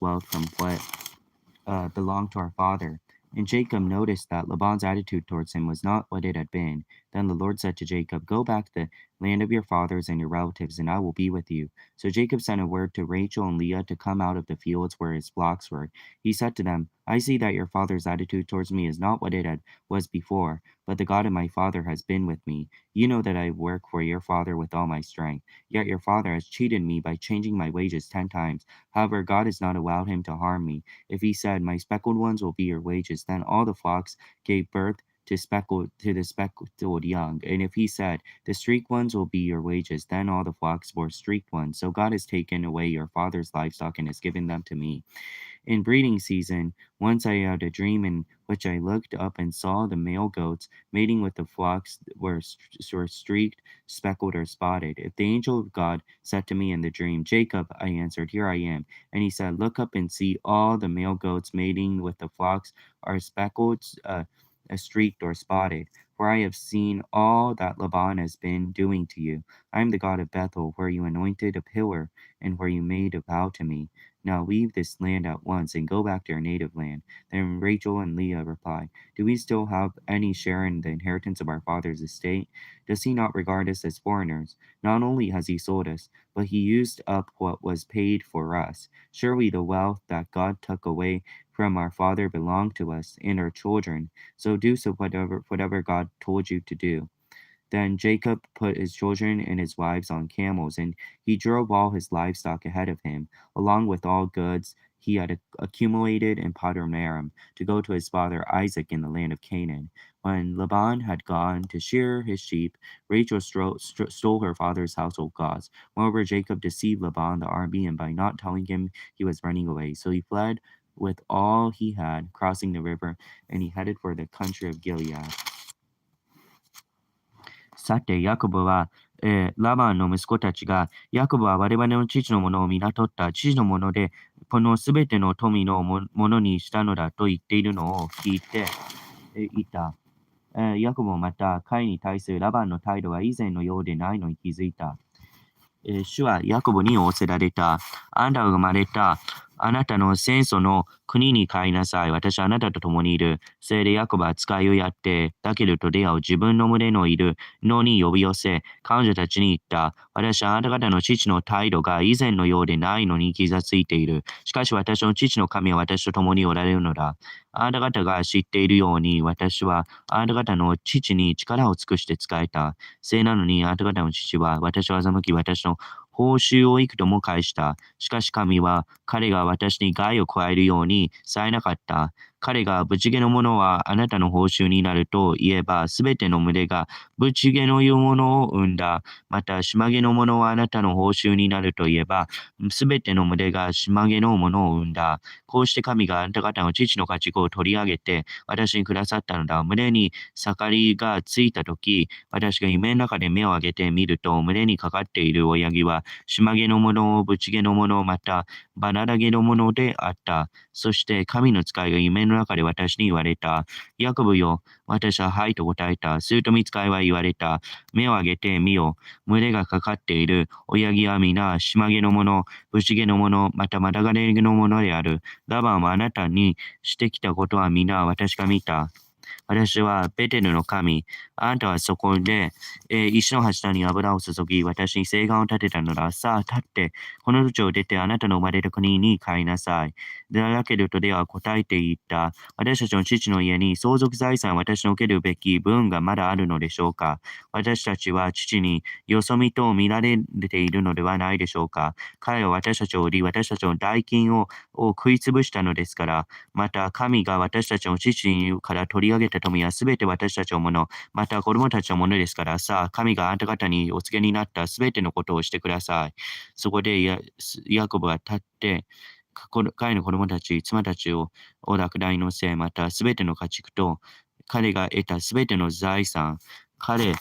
wealth from what belonged to our father. And Jacob noticed that Laban's attitude towards him was not what it had been. Then the Lord said to Jacob, "Go back to the land of your fathers and your relatives, and I will be with you." So Jacob sent a word to Rachel and Leah to come out of the fields where his flocks were. He said to them, "I see that your father's attitude towards me is not what was before, but the God of my father has been with me. You know that I work for your father with all my strength. Yet your father has cheated me by changing my wages 10 times. However, God has not allowed him to harm me. If he said, 'My speckled ones will be your wages,' then all the flocks gave birth to the speckled young. And if he said, 'The streaked ones will be your wages,' then all the flocks bore streaked ones. So God has taken away your father's livestock and has given them to me. In breeding season, once I had a dream in which I looked up and saw the male goats mating with the flocks were streaked, speckled, or spotted. If the angel of God said to me in the dream, 'Jacob,' I answered, 'Here I am.' And he said, 'Look up and see all the male goats mating with the flocks are speckled, streaked, or spotted. For I have seen all that Laban has been doing to you. I am the God of Bethel, where you anointed a pillar and where you made a vow to me. Now leave this land at once and go back to your native land.' Then Rachel and Leah replied, 'Do we still have any share in the inheritance of our father's estate? Does he not regard us as foreigners? Not only has he sold us, but he used up what was paid for us. Surely the wealth that God took away from our father belonged to us and our children. So do whatever God told you to do.' Then Jacob put his children and his wives on camels, and he drove all his livestock ahead of him, along with all goods he had accumulated in Paddan-aram, to go to his father Isaac in the land of Canaan. When Laban had gone to shear his sheep, Rachel stole her father's household gods. Moreover, Jacob deceived Laban the Aramean by not telling him he was running away. So he fled with all he had, crossing the river, and he headed for the country of Gilead. さて、ヤコブは、ラバンの息子たちが、ヤコブは我々の父のものを皆取った。父のもので、このすべての富のものにしたのだと言っているのを聞いていた。ヤコブもまた、彼に対するラバンの態度は以前のようでないのに気づいた。主はヤコブに仰せられた。あなたが生まれた。あなたの戦争の国に帰りなさい。私はあなたと共にいる。それでヤコブは使いをやって、ラケルとレアを自分の群れのいる野に呼び寄せ、彼女たちに言った。私はあなた方の父の態度が以前のようでないのに気がついている。しかし私の父の神は私と共におられるのだ。あなた方が知っているように、私はあなた方の父に力を尽くして仕えた。せいなのにあなた方の父は私を欺き、私の報酬を幾度も返した。しかし神は彼が私に害を加えるようにさえなかった。彼がブチゲのものはあなたの報酬になると言えば、すべての群れがブチゲのいうものを生んだ。また、島毛のものはあなたの報酬になると言えば、すべての群れが島毛のものを生んだ。こうして神があなた方の父の家畜を取り上げて、私にくださったのだ。群れに盛りがついたとき、私が夢の中で目を上げてみると、群れにかかっている親木は、島毛のもの、ブチゲのもの、また、バナラ毛のものであった。そして神の使いが夢の中で私に言われた。ヤコブよ、私ははいと答えた。すると見使いは言われた。目を上げてみよ。群れがかかっている親木は皆、島毛のもの、ブチゲのもの、またマダガレのものである。ラバンはあなたにしてきたことは皆私が見た。私はベテルの神。あなたはそこで、石の柱に油を注ぎ、私に誓願を立てたのだ。さあ、立って、この土地を出てあなたの生まれた国に帰りなさい。ラケルとレアは答えて言った。私たちの父の家に相続財産を私の受けるべき分がまだあるのでしょうか。私たちは父によそ見と見られているのではないでしょうか。彼は私たちを売り、私たちの代金を食いつぶしたのですから、また神が私たちの父から取り上げた富はすべて私たちのもの、また子供たちのものですから、さあ、神があなた方にお告げになったすべてのことをしてください。そこでヤコブは立って、彼の子供たち、妻たちをラクダに乗せ、またすべての家畜と、彼が得たすべての財産、彼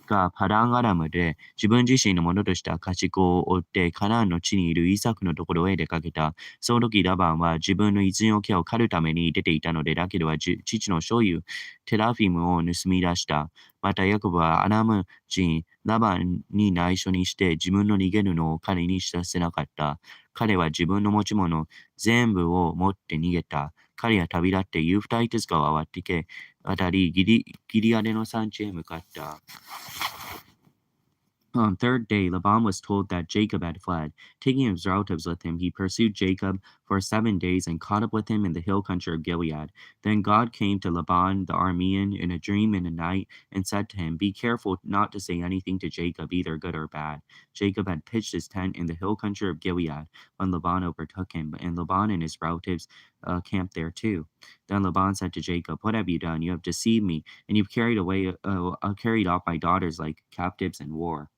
がパランアラムで自分自身のものとした家畜を追ってカナンの地にいるイサクのところへ出かけた。その時ラバンは自分の泉の木を刈るために出ていたので、ラケルは父の所有テラフィムを盗み出した。またヤコブはアラム人ラバンに内緒にして自分の逃げるのを彼に知らせなかった。彼は自分の持ち物全部を持って逃げた。彼は旅立ってユーフタイテス川を渡りギリアデの山地へ向かった。On third day, Laban was told that Jacob had fled. Taking his relatives with him, he pursued Jacob for 7 days and caught up with him in the hill country of Gilead. Then God came to Laban the Aramean in a dream in the night and said to him, "Be careful not to say anything to Jacob, either good or bad." Jacob had pitched his tent in the hill country of Gilead when Laban overtook him, and Laban and his relatives camped there too. Then Laban said to Jacob, "What have you done? You have deceived me, and you've carried off my daughters like captives in war.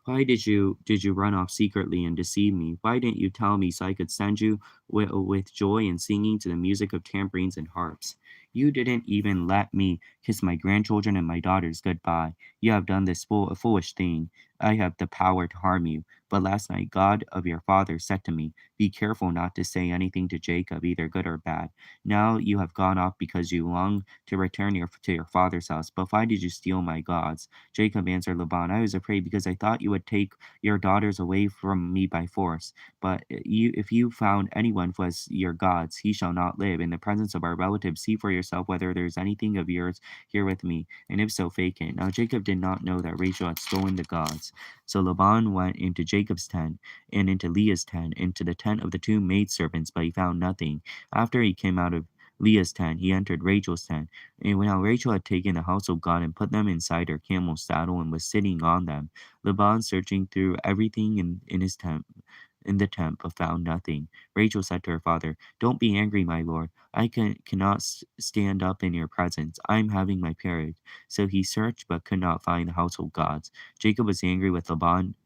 Why did you run off secretly and deceive me? Why didn't you tell me so I could send you with joy and singing to the music of tambourines and harps? You didn't even let me kiss my grandchildren and my daughters goodbye. You have done this foolish thing. I have the power to harm you. But last night God of your father said to me, 'Be careful not to say anything to Jacob, either good or bad.' Now you have gone off because you long to return to your father's house. But why did you steal my gods?" Jacob answered Laban, "I was afraid because I thought you would take your daughters away from me by force. But if you found anyone who was your gods, he shall not live. In the presence of our relatives, see for yourself whether there is anything of yours here with me, and if so, fake it." Now Jacob did not know that Rachel had stolen the gods. So Laban went into Jacob's tent, and into Leah's tent, into the tent of the two maidservants, but he found nothing. After he came out of Leah's tent, he entered Rachel's tent. And when Rachel had taken the house of God and put them inside her camel's saddle and was sitting on them, Laban searching through everything in the tent, but found nothing. Rachel said to her father, "Don't be angry, my lord. I cannot stand up in your presence. I am having my period." So he searched but could not find the household gods. Jacob was angry with Laban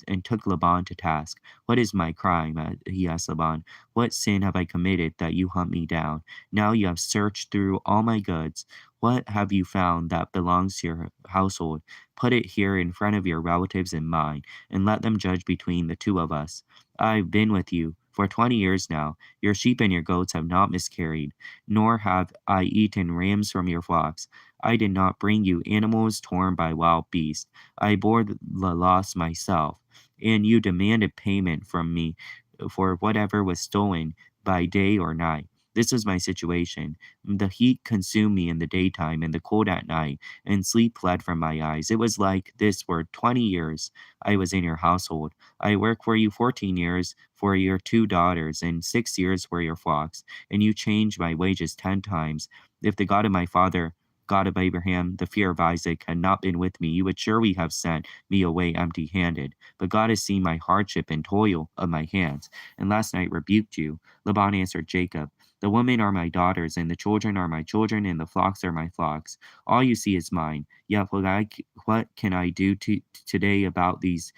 and took Laban to task. "What is my crime?" he asked Laban. "What sin have I committed that you hunt me down? Now you have searched through all my goods. What have you found that belongs to your household? Put it here in front of your relatives and mine, and let them judge between the two of us. I've been with you for 20 years now. Your sheep and your goats have not miscarried, nor have I eaten rams from your flocks. I did not bring you animals torn by wild beasts. I bore the loss myself, and you demanded payment from me for whatever was stolen by day or night. This was my situation. The heat consumed me in the daytime and the cold at night, and sleep fled from my eyes. It was like this for 20 years I was in your household. I worked for you 14 years for your 2 daughters and 6 years for your flocks, and you changed my wages 10 times. If the God of my father, God of Abraham, the fear of Isaac, had not been with me, you would surely have sent me away empty-handed. But God has seen my hardship and toil of my hands, and last night rebuked you." Laban answered Jacob, "The women are my daughters, and the children are my children, and the flocks are my flocks. All you see is mine. Yet what can I do today about these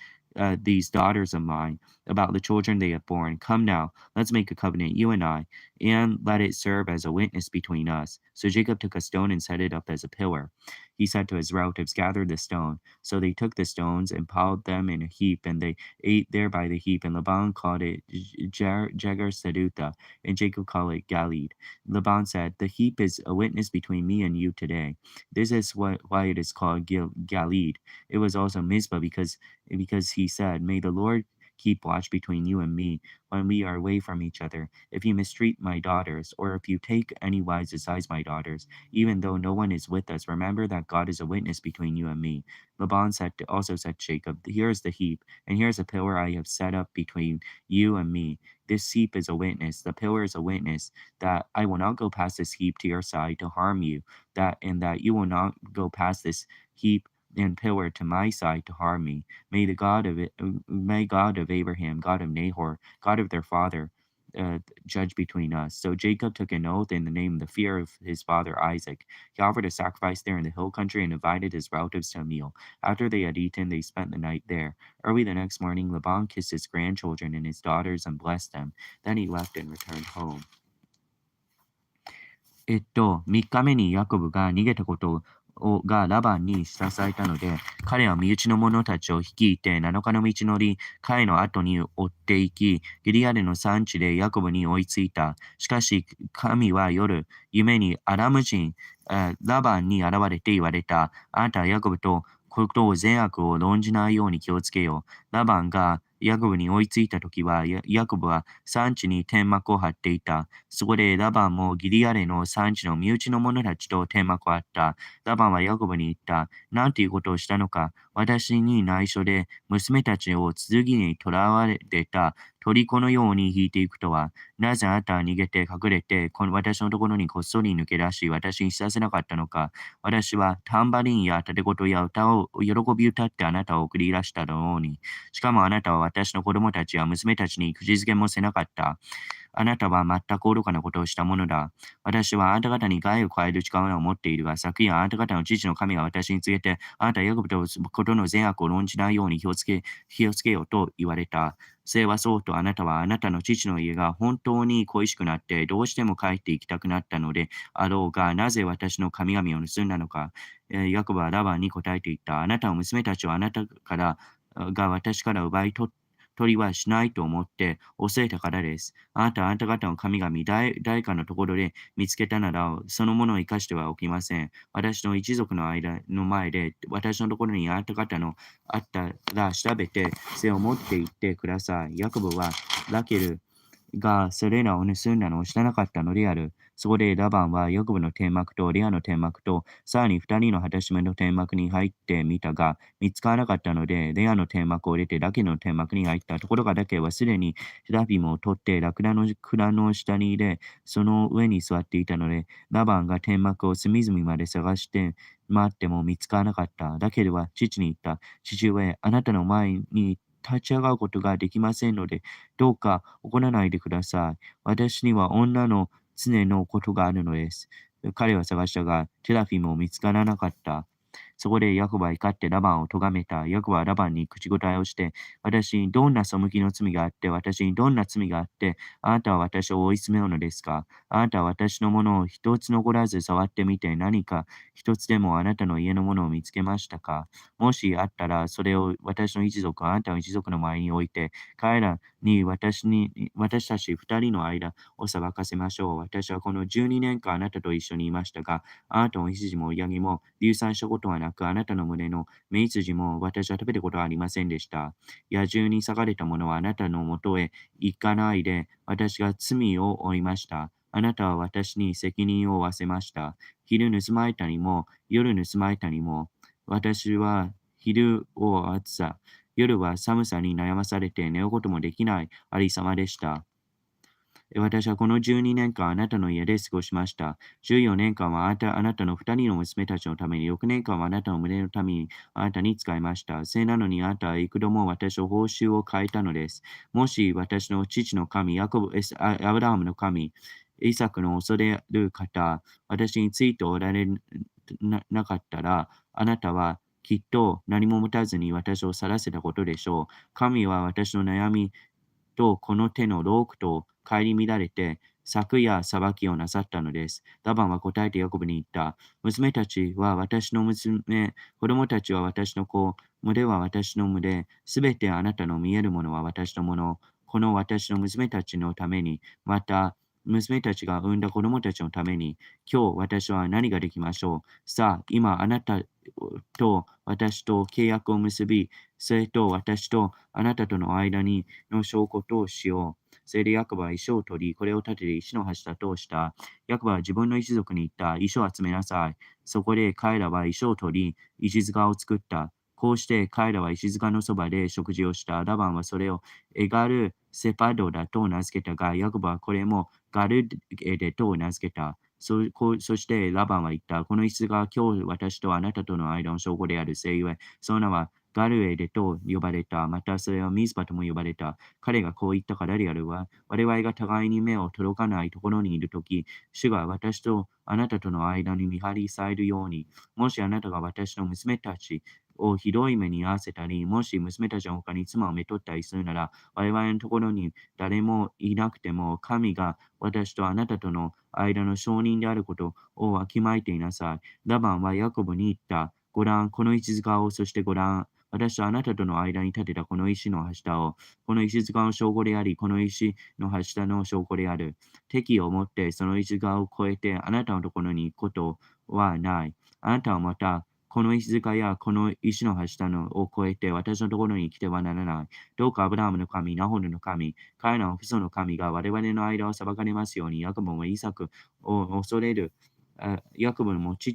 daughters of mine, about the children they have borne? Come now, let's make a covenant, you and I, and let it serve as a witness between us." So Jacob took a stone and set it up as a pillar. He said to his relatives, "Gather the stone." So they took the stones and piled them in a heap, and they ate there by the heap. And Laban called it Jegar Sedutha, and Jacob called it Galeed. Laban said, "The heap is a witness between me and you today." This is why it is called Galeed. It was also Mizpah because he said, "May the Lord keep watch between you and me when we are away from each other. If you mistreat my daughters, or if you take any wives besides my daughters, even though no one is with us, remember that God is a witness between you and me." Laban also said to Jacob, "Here is the heap, and here is a pillar I have set up between you and me. This heap is a witness, the pillar is a witness, that I will not go past this heap to your side to harm you, that you will not go past this heap and pillar to my side to harm me. May God of Abraham, God of Nahor, God of their father, judge between us." So Jacob took an oath in the name of the fear of his father Isaac. He offered a sacrifice there in the hill country and invited his relatives to a meal. After they had eaten, they spent the night there. Early the next morning, Laban kissed his grandchildren and his daughters and blessed them. Then he left and returned home. 3日目にヤコブが逃げたことがラバンに支えたので、彼は身内の者たちを率いて7日の道のり、彼の後に追って行き、ギリアデの産地でヤコブに追いついた。しかし、神は夜、夢にアラム人、ラバンに現れて言われた。あなたはヤコブとことを善悪を論じないように気をつけよう。ラバンがヤコブに追いついたときは、ヤコブは産地に天幕を張っていた。そこでラバンもギリアレの産地の身内の者たちと天幕を張った。ラバンはヤコブに言った。なんていうことをしたのか。私に内緒で娘たちを剣に囚われてた虜のように引いていくとは。なぜあなたは逃げて隠れて、私のところにこっそり抜け出し、私に知らせなかったのか。私はタンバリンや盾事や歌を喜び歌ってあなたを送り出したのに。しかもあなたは私の子供たちや娘たちに口づけもせなかった。あなたは全く愚かなことをしたものだ。私はあなた方に害を加える力を持っているが、昨夜あなた方の父の神が私に告げて、あなたはヤコブとことの善悪を論じないように気をつけようと言われた。それはそうとあなたはあなたの父の家が本当に恋しくなって、どうしても帰って行きたくなったのであろうが、なぜ私の神々を盗んだのか。ヤコブはラバンに答えていった。あなたの娘たちをあなたから私から奪い取りはしないと思って恐れたからです。あなたはあなた方の神々誰かのところで見つけたなら、そのものを生かしてはおきません。私の一族の間の前で、私のところにあなた方のあったら調べて、それを持って行ってください。ヤコブはラケルがそれらを盗んだのを知らなかったのである。そこでラバンはヤコブの天幕とレアの天幕と、さらに二人の果たしめの天幕に入ってみたが、見つからなかったので、レアの天幕を出てラケルの天幕に入った。ところがラケルはすでにセラフィムを取ってラクダの蔵の下に入れ、その上に座っていたので、ラバンが天幕を隅々まで探して回っても見つからなかった。ラケルは父に言った。父上、あなたの前に立ち上がることができませんので、どうか怒らないでください。私には女の常のことがあるのです。彼は探したが、テラフィムも見つからなかった。そこでヤコブは怒ってラバンを咎めた。ヤコブはラバンに口答えをして、私にどんな背きの罪があって、私にどんな罪があって、あなたは私を追い詰めるのですか。あなたは私のものを一つ残らず触ってみて、何か一つでもあなたの家のものを見つけましたか。もしあったら、それを私の一族、あなたの一族の前に置いて、彼らに私たち二人の間を裁かせましょう。私はこの12年間あなたと一緒にいましたが、あなたの羊もヤギも流産したことはなく、あなたの胸の雌羊も私は食べたことはありませんでした。野獣に裂かれたものはあなたのもとへ行かないで、私が罪を負いました。あなたは私に責任を負わせました。昼盗まれたにも、夜盗まれたにも、私は昼を暑さ、夜は寒さに悩まされて寝ることもできないありさまでした。私はこの12年間あなたの家で過ごしました。14年間はあなたの2人の娘たちのために、6年間はあなたの胸のためにあなたに使いました。それなのにあなたは幾度も私の報酬を変えたのです。もし私の父の神、アブラハムの神、イサクの恐れる方、私についておられなかったら、あなたはきっと何も持たずに私を去らせたことでしょう。神は私の悩みとこの手のロークと顧みられて、昨夜裁きをなさったのです。ラバンは答えてヤコブに言った。娘たちは私の娘、子供たちは私の子、群れは私の群れ、すべてあなたの見えるものは私のもの。この私の娘たちのために、また娘たちが産んだ子供たちのために、今日私は何ができましょう。さあ、今あなたと私と契約を結び、それと私とあなたとの間にの証拠としよう。それでヤコブは石を取り、これを立てて石の橋とした。ヤコブは自分の一族に言った。石を集めなさい。そこで彼らは石を取り、石塚を作った。こうして彼らは石塚のそばで食事をした。ラバンはそれをエガル・セパドだと名付けたが、ヤコブはこれもガルエデと名付けた。そしてラバンは言った。この石が今日私とあなたとの間の証拠であるせゆえ、その名はガルエデと呼ばれた。またそれはミズバとも呼ばれた。彼がこう言ったからであるわ。我々が互いに目を届かないところにいるとき、主が私とあなたとの間に見張りされるように、もしあなたが私の娘たちをひどい目に遭わせたり、もし娘たちの他に妻をめとったりするなら、我々のところに誰もいなくても、神が私とあなたとの間の証人であることをわきまえていなさい。ラバンはヤコブに言った。ご覧、この石塚を、そしてご覧、私とあなたとの間に立てたこの石の柱を、この石塚の証拠であり、この石の柱の証拠である。敵をもってその石塚を越えてあなたのところに行くことはない。あなたはまた、この石塚やこの石の柱のを越えて私のところに来てはならない。どうかアブラハムの神、ナホルの神、彼らの父祖の神が我々の間を裁かれますように、ヤコブもイサクを恐れる。ヤコブも父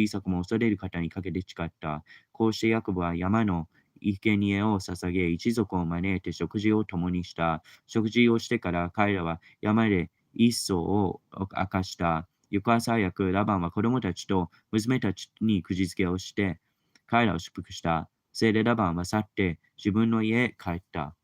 イサクも恐れる方にかけて誓った。こうしてヤコブは山の生贄を捧げ、一族を招いて食事を共にした。食事をしてから彼らは山で一層を明かした。翌朝早く、ラバンは子供たちと娘たちにくじ付けをして、彼らを祝福した。それでラバンは去って自分の家へ帰った。